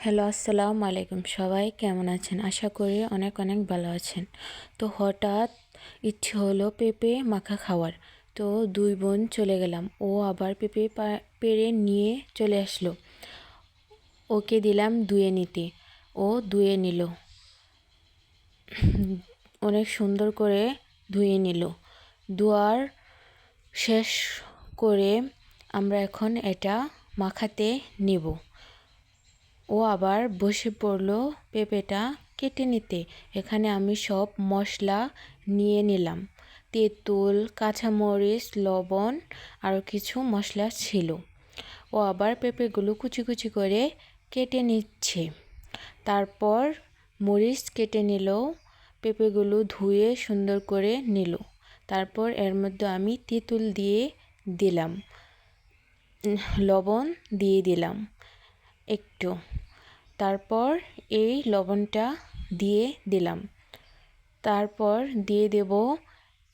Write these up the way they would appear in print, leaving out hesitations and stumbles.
Hello, আসসালামু আলাইকুম। সবাই কেমন আছেন? আশা করি অনেক অনেক ভালো আছেন। তো হঠাৎ ইচ্ছে হলো পেঁপে মাখা খাওয়ার। তো দুই বোন চলে গেলাম। ও আবার পেঁপে পেড়ে নিয়ে চলে আসলো। ওকে দিলাম ধুয়ে নিতে। ও ধুয়ে নিল, অনেক সুন্দর করে ধুয়ে নিল। ধোয়ার শেষ করে আমরা এখন এটা মাখাতে নিব। ও আবার বসে পড়লো পেঁপেটা কেটে নিতে। এখানে আমি সব মশলা নিয়ে নিলাম। তেঁতুল, কাঁচামরিচ, লবণ, আরও কিছু মশলা ছিল। ও আবার পেঁপেগুলো কুচি কুচি করে কেটে নিচ্ছে। তারপর মরিচ কেটে নিল, পেঁপেগুলো ধুয়ে সুন্দর করে নিল। তারপর এর মধ্যে আমি তেঁতুল দিয়ে দিলাম, লবণ দিয়ে দিলাম একটু। তারপর এই লবণটা দিয়ে দিলাম। তারপর দিয়ে দেব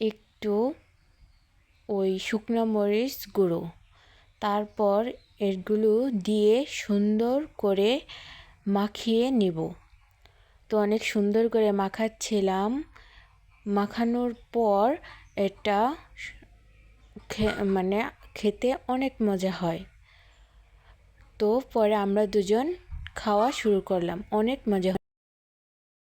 একটু ওই শুকনো মরিচ গুঁড়ো। তারপর এগুলো দিয়ে সুন্দর করে মাখিয়ে নিব। তো অনেক সুন্দর করে মাখাচ্ছিলাম। মাখানোর পর এটা মানে খেতে অনেক মজা হয়। তো পরে আমরা দুজন খাওয়া শুরু করলাম। অনেক মজা।